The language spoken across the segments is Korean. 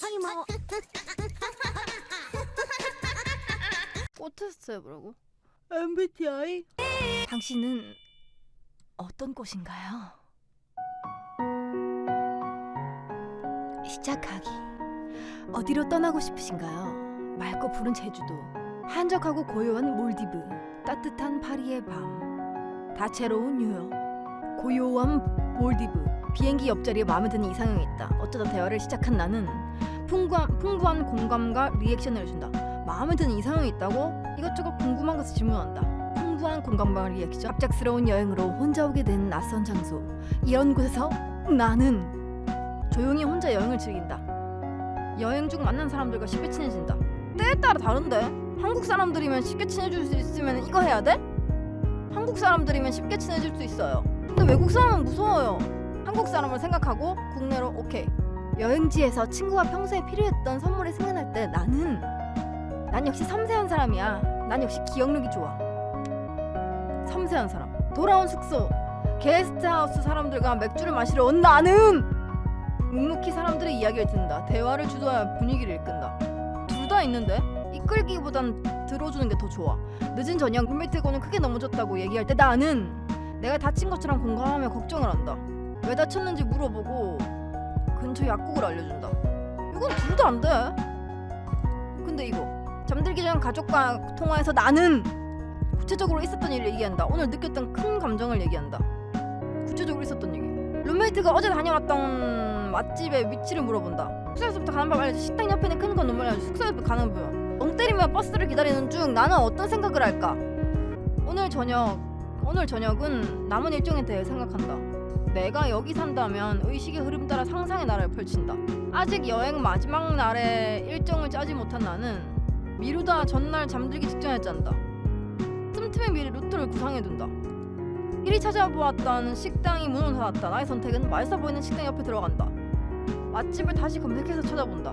타이머. 꽃 테스트 해보라고? MBTI? 당신은 어떤 꽃인가요? 시작하기. 어디로 떠나고 싶으신가요? 맑고 푸른 제주도, 한적하고 고요한 몰디브, 따뜻한 파리의 밤, 다채로운 뉴욕, 고요한 몰디브. 비행기 옆자리에 마음에 드는 이상형이 있다. 어쩌다 대화를 시작한 나는 풍부한 공감과 리액션을 해준다. 마음에 드는 이상형이 있다고? 이것저것 궁금한 것을 질문한다. 풍부한 공감과 리액션. 갑작스러운 여행으로 혼자 오게 된 낯선 장소. 이런 곳에서 나는 조용히 혼자 여행을 즐긴다. 여행 중 만난 사람들과 쉽게 친해진다. 때에 따라 다른데? 한국 사람들이면 쉽게 친해질 수 있으면 이거 해야 돼? 한국 사람들이면 쉽게 친해질 수 있어요. 근데 외국 사람은 무서워요. 한국 사람을 생각하고 국내로 오케이. 여행지에서 친구가 평소에 필요했던 선물이 생각날 때 난 역시 섬세한 사람이야. 난 역시 기억력이 좋아. 섬세한 사람. 돌아온 숙소, 게스트하우스 사람들과 맥주를 마시러 온 나는 묵묵히 사람들의 이야기를 듣는다. 대화를 주도하여 분위기를 이끈다. 둘 다 있는데 이끌기보단 들어주는 게 더 좋아. 늦은 저녁 룸메이트고는 크게 넘어졌다고 얘기할 때 나는 내가 다친 것처럼 공감하며 걱정을 한다. 왜 다쳤는지 물어보고 근처 약국을 알려준다. 이건 둘 다 안 돼. 근데 이거 잠들기 전 가족과 통화해서 나는 구체적으로 있었던 일을 얘기한다. 오늘 느꼈던 큰 감정을 얘기한다. 구체적으로 있었던 얘기. 룸메이트가 어제 다녀왔던 맛집의 위치를 물어본다. 숙소에서부터 가는 법 알려줘. 식당 옆에 있는 큰 건물 알려줘. 숙소에서 가는 법. 멍 때리며 버스를 기다리는 중 나는 어떤 생각을 할까? 오늘 저녁은 남은 일정에 대해 생각한다. 내가 여기 산다면 의식의 흐름 따라 상상의 나라를 펼친다. 아직 여행 마지막 날에 일정을 짜지 못한 나는 미루다 전날 잠들기 직전에 짠다. 틈틈이 미리 루트를 구상해둔다. 미리 찾아보았던 식당이 문을 닫았다. 나의 선택은 맛있어 보이는 식당 옆에 들어간다. 맛집을 다시 검색해서 찾아본다.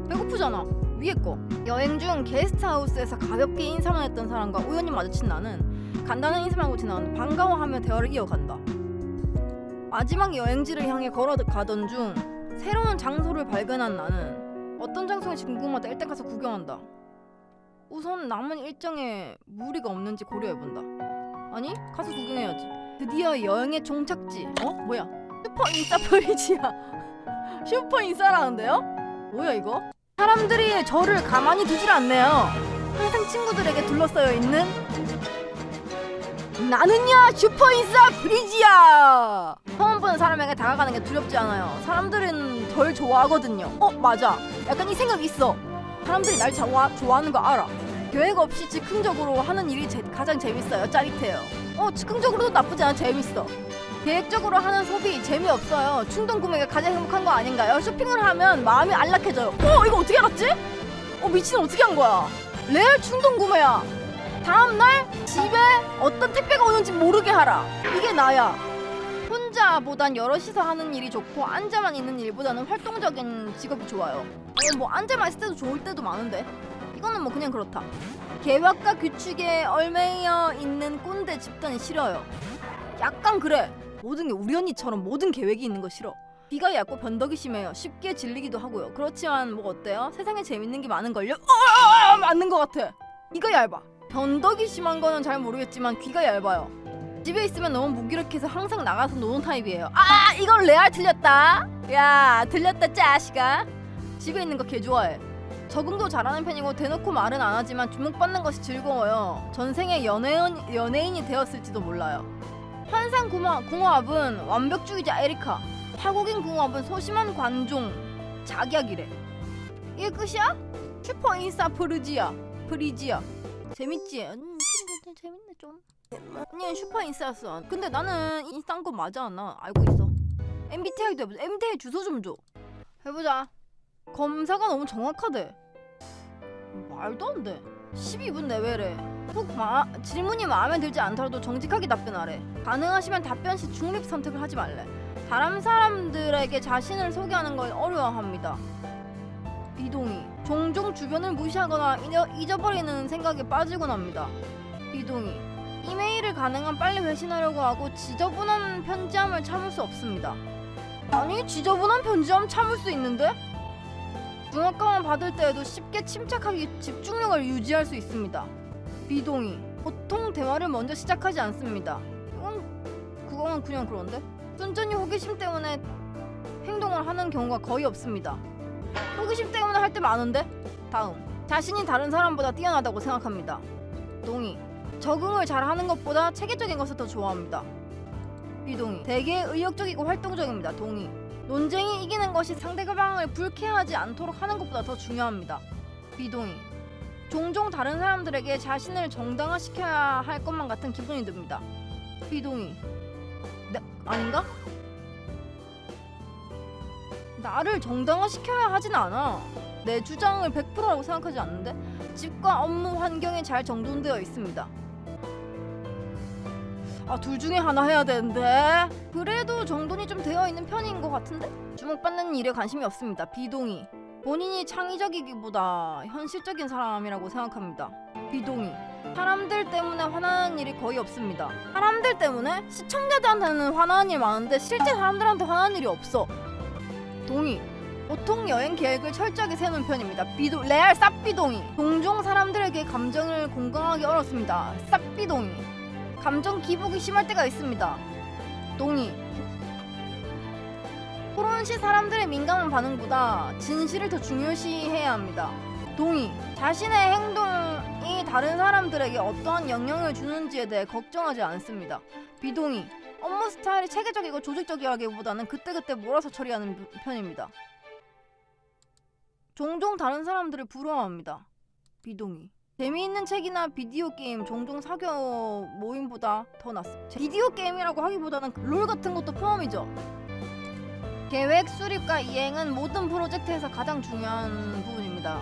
배고프잖아. 위에 거. 여행 중 게스트하우스에서 가볍게 인사만 했던 사람과 우연히 마주친 나는 간단한 인사만 하고 지나는데 반가워하며 대화를 이어간다. 마지막 여행지를 향해 걸어가던 중 새로운 장소를 발견한 나는 어떤 장소인지 궁금하다. 일단 가서 구경한다. 우선 남은 일정에 무리가 없는지 고려해본다. 아니? 가서 구경해야지. 드디어 여행의 종착지. 뭐야? 슈퍼 인싸 프리지야. 슈퍼 인싸라는데요? 뭐야 이거? 사람들이 저를 가만히 두질 않네요. 항상 친구들에게 둘러싸여 있는 나는야 슈퍼인싸 브리지야. 처음 보는 사람에게 다가가는 게 두렵지 않아요. 사람들은 덜 좋아하거든요. 맞아. 약간 이 생각 있어. 사람들이 날 좋아하는 거 알아. 계획 없이 즉흥적으로 하는 일이 가장 재밌어요. 짜릿해요. 즉흥적으로도 나쁘지 않아. 재밌어. 계획적으로 하는 소비 재미없어요. 충동 구매가 가장 행복한 거 아닌가요? 쇼핑을 하면 마음이 안락해져요. 이거 어떻게 알았지? 미친 어떻게 한 거야? 레알 충동 구매야. 다음날 집에 어떤 택배가 오는지 모르게 하라. 이게 나야. 혼자보단 여럿이서 하는 일이 좋고 앉아만 있는 일보다는 활동적인 직업이 좋아요. 앉아만 있을 때도 좋을 때도 많은데 이거는 그냥 그렇다. 계획과 규칙에 얽매여 있는 꼰대 집단이 싫어요. 약간 그래. 모든 게 우리 언니처럼 모든 계획이 있는 거 싫어. 귀가 얇고 변덕이 심해요. 쉽게 질리기도 하고요. 그렇지만 어때요? 세상에 재밌는 게 많은걸요? 맞는 것 같아. 귀가 얇아. 변덕이 심한 거는 잘 모르겠지만 귀가 얇아요. 집에 있으면 너무 무기력해서 항상 나가서 노는 타입이에요. 이건 레알 틀렸다. 야 틀렸다 짜식아. 집에 있는 거 개 좋아해. 적응도 잘하는 편이고 대놓고 말은 안 하지만 주목받는 것이 즐거워요. 전생에 연예인이 되었을지도 몰라요. 환상궁합은 완벽주의자 에리카. 파국인 궁합은 소심한 관종 작약이래. 이게 끝이야? 슈퍼인싸 프리지야. 재밌지? 재밌네 좀. 아니 슈퍼인싸였어. 근데 나는 인싸인 거 맞아. 나 알고 있어. MBTI도 해보자. MBTI 주소 좀 줘. 해보자. 검사가 너무 정확하대. 말도 안 돼. 12분 내외래. 질문이 마음에 들지 않더라도 정직하게 답변하래. 가능하시면 답변 시 중립 선택을 하지 말래. 다른 사람들에게 자신을 소개하는 걸 어려워합니다. 비동의. 종종 주변을 무시하거나 잊어버리는 생각에 빠지곤 합니다. 비동의. 이메일을 가능한 빨리 회신하려고 하고 지저분한 편지함을 참을 수 없습니다. 아니 지저분한 편지함 참을 수 있는데? 중압감을 받을 때에도 쉽게 침착하게 집중력을 유지할 수 있습니다. B동의. 보통 대화를 먼저 시작하지 않습니다. 그건 그냥 그런데? 순전히 호기심 때문에 행동을 하는 경우가 거의 없습니다. 호기심 때문에 할 때 많은데? 다음. 자신이 다른 사람보다 뛰어나다고 생각합니다. 동의. 적응을 잘하는 것보다 체계적인 것을 더 좋아합니다. B동의. 되게 의욕적이고 활동적입니다. 동의. 논쟁이 이기는 것이 상대방을 불쾌하지 않도록 하는 것보다 더 중요합니다. B동의. 종종 다른 사람들에게 자신을 정당화시켜야 할 것만 같은 기분이 듭니다. B동의. 아닌가? 나를 정당화시켜야 하진 않아. 내 주장을 100%라고 생각하지 않는데 집과 업무 환경이 잘 정돈되어 있습니다. 둘 중에 하나 해야 되는데 그래도 정돈이 좀 되어 있는 편인 것 같은데? 주목받는 일에 관심이 없습니다. B동의. 본인이 창의적이기보다 현실적인 사람이라고 생각합니다. B동의. 사람들 때문에 화나는 일이 거의 없습니다. 사람들 때문에? 시청자들한테는 화나는 일 많은데 실제 사람들한테 화나는 일이 없어. 동의. 보통 여행 계획을 철저하게 세우는 편입니다. 레알 쌉비동의. 종종 사람들에게 감정을 공감하기 어렵습니다. 쌉비동의. 감정 기복이 심할 때가 있습니다. 동의. 토론 시 사람들의 민감한 반응보다 진실을 더 중요시해야 합니다. 동의. 자신의 행동이 다른 사람들에게 어떠한 영향을 주는지에 대해 걱정하지 않습니다. B동의. 업무 스타일이 체계적이고 조직적이라기보다는 그때그때 몰아서 처리하는 편입니다. 종종 다른 사람들을 부러워합니다. B동의. 재미있는 책이나 비디오 게임, 종종 사교 모임보다 더 낫습니다. 비디오 게임이라고 하기보다는 롤 같은 것도 포함이죠. 계획, 수립과 이행은 모든 프로젝트에서 가장 중요한 부분입니다.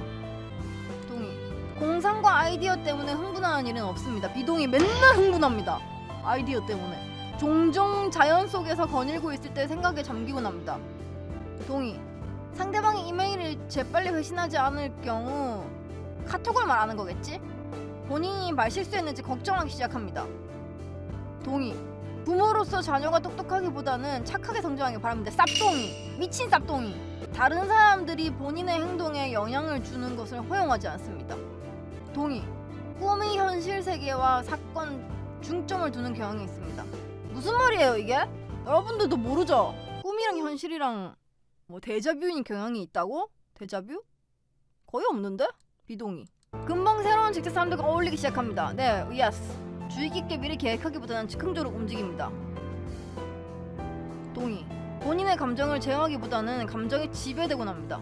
동의. 공상과 아이디어 때문에 흥분하는 일은 없습니다. B동의. 맨날 흥분합니다. 아이디어 때문에. 종종 자연 속에서 거닐고 있을 때 생각에 잠기곤 합니다. 동의. 상대방이 이메일을 재빨리 회신하지 않을 경우 카톡을 말하는 거겠지? 본인이 말실수했는지 걱정하기 시작합니다. 동의. 부모로서 자녀가 똑똑하기보다는 착하게 성장하길 바랍니다. 쌉동의. 미친 쌉동의. 다른 사람들이 본인의 행동에 영향을 주는 것을 허용하지 않습니다. 동의. 꿈이 현실 세계와 사건 중점을 두는 경향이 있습니다. 무슨 말이에요 이게? 여러분들도 모르죠? 꿈이랑 현실이랑 데자뷰인 경향이 있다고? 데자뷰? 거의 없는데? B동의. 금방 새로운 직장 사람들과 어울리기 시작합니다. 네, 예스. 주의 깊게 미리 계획하기보다는 즉흥적으로 움직입니다. 동의. 본인의 감정을 제어하기보다는 감정에 지배되곤 합니다.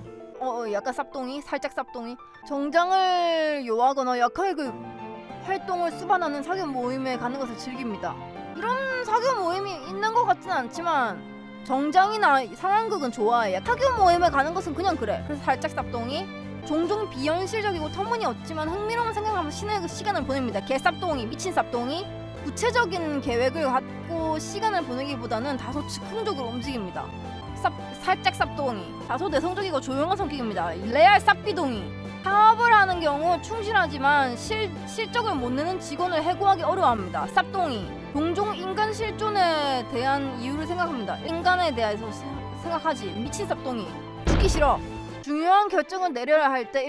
약간 쌉동의? 살짝 쌉동의? 정장을 요하거나 약하게 활동을 수반하는 사교 모임에 가는 것을 즐깁니다. 이런 사교 모임이 있는 것 같지는 않지만 정장이나 상황극은 좋아해. 사교 모임에 가는 것은 그냥 그래. 그래서 살짝 쌉동의. 종종 비현실적이고 터무니없지만 흥미로운 생각하면서 신의 시간을 보냅니다. 개쌉동이, 미친 쌉동이. 구체적인 계획을 갖고 시간을 보내기보다는 다소 즉흥적으로 움직입니다. 살짝 쌉동이. 다소 내성적이고 조용한 성격입니다. 레알 쌉비동이. 사업을 하는 경우 충실하지만 실적을 못 내는 직원을 해고하기 어려워합니다. 쌉동이. 종종 인간 실존에 대한 이유를 생각합니다. 인간에 대해서 생각하지. 미친 쌉동이. 죽기 싫어. 중요한 결정을 내려야 할 때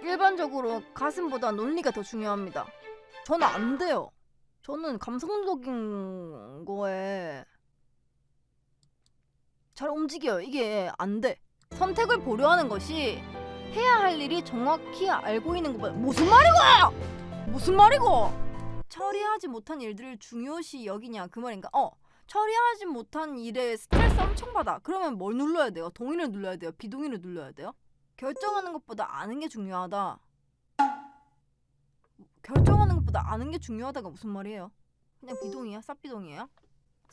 일반적으로 가슴보다 논리가 더 중요합니다. 저는 안 돼요. 저는 감성적인 거에 잘 움직여요. 이게 안 돼. 선택을 보려 하는 것이 해야 할 일이 정확히 알고 있는 것보다 무슨 말이고? 처리하지 못한 일들을 중요시 여기냐 그 말인가? 처리하지 못한 일에 스트레스 엄청 받아. 그러면 뭘 눌러야 돼요? 동의를 눌러야 돼요? 비동의를 눌러야 돼요? 결정하는 것보다 아는 게 중요하다. 결정하는 것보다 아는 게 중요하다가 무슨 말이에요? 그냥 비동의야? 쌉비동이에요?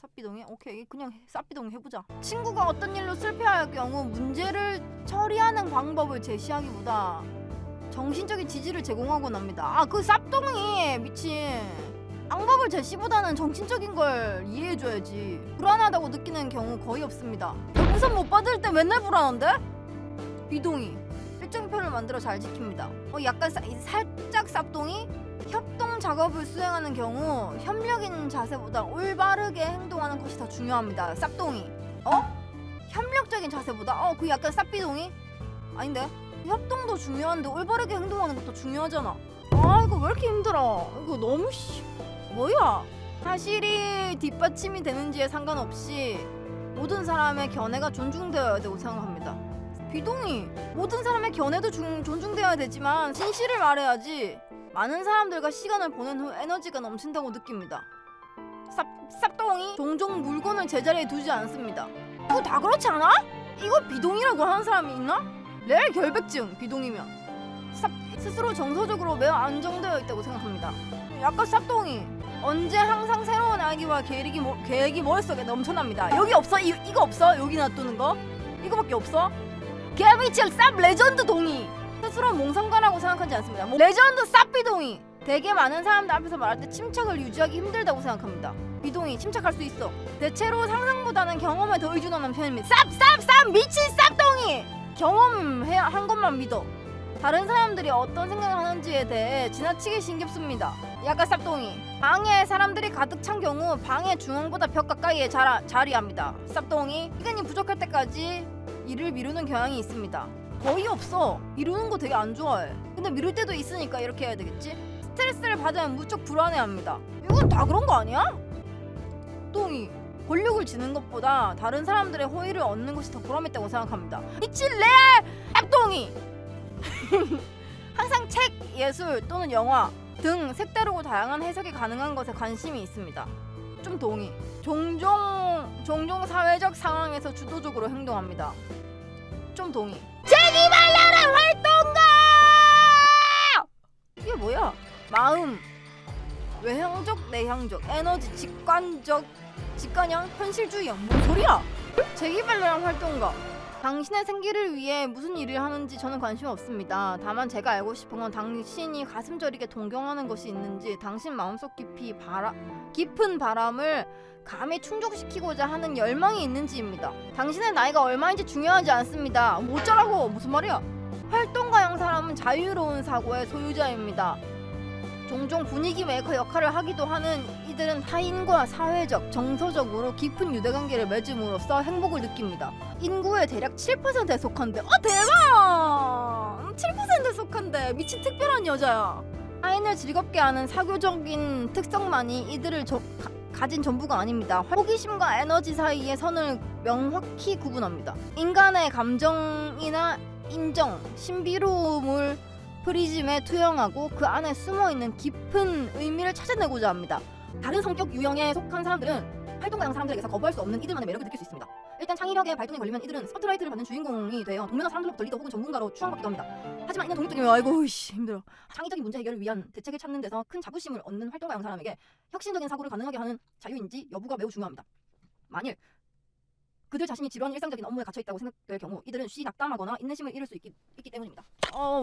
쌉비동이? 오케이, 그냥 쌉비동이 해보자. 친구가 어떤 일로 실패할 경우 문제를 처리하는 방법을 제시하기보다 정신적인 지지를 제공하곤 합니다. 그 쌉동이 미친. 방법을 제시보다는 정신적인 걸 이해해줘야지. 불안하다고 느끼는 경우 거의 없습니다. 우선 못 받을 때 맨날 불안한데? B동의. 일정표를 만들어 잘 지킵니다. 약간 살짝 쌉동이. 협동 작업을 수행하는 경우 협력인 자세보다 올바르게 행동하는 것이 더 중요합니다. 쌉동이. 협력적인 자세보다 그 약간 쌉비동이? 아닌데? 협동도 중요한데 올바르게 행동하는 것도 중요하잖아. 이거 왜 이렇게 힘들어? 이거 너무 뭐야? 사실이 뒷받침이 되는지에 상관없이 모든 사람의 견해가 존중되어야 되고 생각합니다. 비동이 모든 사람의 견해도 존중되어야 되지만 진실을 말해야지. 많은 사람들과 시간을 보낸 후 에너지가 넘친다고 느낍니다. 쌉동이 종종 물건을 제자리에 두지 않습니다. 이거 다 그렇지 않아? 이거 비동이라고 하는 사람이 있나? 레알 결백증 비동이면 스스로 정서적으로 매우 안정되어 있다고 생각합니다. 약간 쌉동이 언제 항상 새로운 아기와 계획이 머릿속에 넘쳐납니다. 여기 없어? 이거 없어? 여기 놔두는 거? 이거밖에 없어? 개미칠 쌉 레전드 동이 스스로 몽상가라고 생각하지 않습니다. 레전드 쌉 비동이 되게 많은 사람들 앞에서 말할 때 침착을 유지하기 힘들다고 생각합니다. 비동이 침착할 수 있어. 대체로 상상보다는 경험에 더 의존하는 편입니다. 쌉 미친 쌉동이 경험한 것만 믿어. 다른 사람들이 어떤 생각을 하는지에 대해 지나치게 신경 씁니다. 약간 쌉동이 방에 사람들이 가득 찬 경우 방의 중앙보다 벽 가까이에 자리합니다. 쌉동이 시간이 부족할 때까지 일을 미루는 경향이 있습니다. 거의 없어. 미루는 거 되게 안 좋아해. 근데 미룰 때도 있으니까 이렇게 해야 되겠지? 스트레스를 받으면 무척 불안해합니다. 이건 다 그런 거 아니야? 똥이 권력을 지는 것보다 다른 사람들의 호의를 얻는 것이 더 보람있다고 생각합니다. 미친 레알 앱동이 항상 책, 예술 또는 영화 등 색다르고 다양한 해석이 가능한 것에 관심이 있습니다. 좀 동의. 종종 사회적 상황에서 주도적으로 행동합니다. 좀 동의. 재기발랄한 활동가! 이게 뭐야? 마음, 외향적, 내향적, 에너지, 직관형, 현실주의형. 뭔 소리야? 재기발랄한 활동가. 당신의 생기를 위해 무슨 일을 하는지 저는 관심 없습니다. 다만 제가 알고 싶은 건 당신이 가슴 저리게 동경하는 것이 있는지, 당신 마음속 깊은 바람을 감히 충족시키고자 하는 열망이 있는지입니다. 당신의 나이가 얼마인지 중요하지 않습니다. 뭐 어쩌라고? 무슨 말이야? 활동가형 사람은 자유로운 사고의 소유자입니다. 종종 분위기 메이커 역할을 하기도 하는 이들은 타인과 사회적, 정서적으로 깊은 유대관계를 맺음으로써 행복을 느낍니다. 인구의 대략 7%에 속한데 대박! 7%에 속한데 미친 특별한 여자야. 타인을 즐겁게 하는 사교적인 특성만이 이들을 가진 전부가 아닙니다. 호기심과 에너지 사이의 선을 명확히 구분합니다. 인간의 감정이나 인정, 신비로움을 프리즘에 투영하고 그 안에 숨어있는 깊은 의미를 찾아내고자 합니다. 다른 성격 유형에 속한 사람들은 활동가형 사람들에게서 거부할 수 없는 이들만의 매력을 느낄 수 있습니다. 일단 창의력에 발동이 걸리면 이들은 스포트라이트를 받는 주인공이 되어 동료나 사람들로부터 리더 혹은 전문가로 추앙받기도 합니다. 하지만 이는 독립적이면 아이고 힘들어. 창의적인 문제 해결을 위한 대책을 찾는 데서 큰 자부심을 얻는 활동가형 사람에게 혁신적인 사고를 가능하게 하는 자유인지 여부가 매우 중요합니다. 만일 그들 자신이 지루한 일상적인 업무에 갇혀있다고 생각될 경우 이들은 쉬 낙담하거나 인내심을 잃을 수 있기 때문입니다.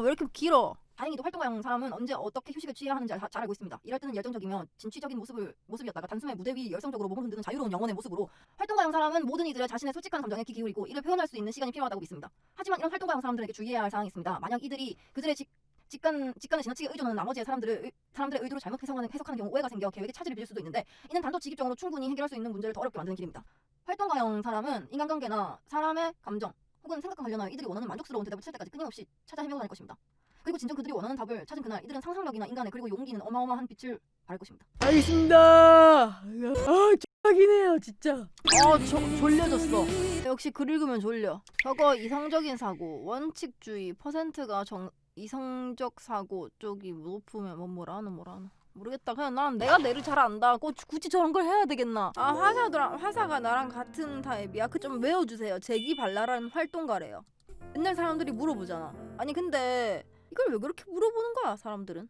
왜 이렇게 길어? 다행히도 활동가형 사람은 언제 어떻게 휴식을 취해야 하는지 잘 알고 있습니다. 일할 때는 열정적이며 진취적인 모습이었다가 단숨에 무대 위 열성적으로 몸을 흔드는 자유로운 영혼의 모습으로 활동가형 사람은 모든 이들의 자신의 솔직한 감정에 귀 기울이고 이를 표현할 수 있는 시간이 필요하다고 믿습니다. 하지만 이런 활동가형 사람들에게 주의해야 할 사항이 있습니다. 만약 이들이 그들의 직관을 지나치게 의존하는 나머지의 사람들의 의도를 잘못 해석하는 경우 오해가 생겨 계획에 차질을 빚을 수도 있는데 이는 단도직입적으로 충분히 해결할 수 있는 문제를 더 어렵게 만드는 길입니다. 활동가형 사람은 인간관계나 사람의 감정 혹은 생각과 관련하여 이들이 원하는 만족스러운 대답을 찾을 때까지 끊임없이 찾아 헤매고 다닐 것입니다. 그리고 진정 그들이 원하는 답을 찾은 그날 이들은 상상력이나 인간의 그리고 용기는 어마어마한 빛을 발할 것입니다. 알겠습니다. X하긴 해요 진짜. 졸려졌어. 역시 글 읽으면 졸려. 저거 이성적인 사고, 원칙주의, 퍼센트가 이성적 사고 쪽이 높으면 뭐라노 모르겠다. 그냥 난 내가 내를 잘 안다. 굳이 저런 걸 해야 되겠나? 화사가 나랑 같은 타입이야. 그 좀 외워주세요. 재기발랄한 활동가래요. 맨날 사람들이 물어보잖아. 아니 근데 이걸 왜 그렇게 물어보는 거야 사람들은?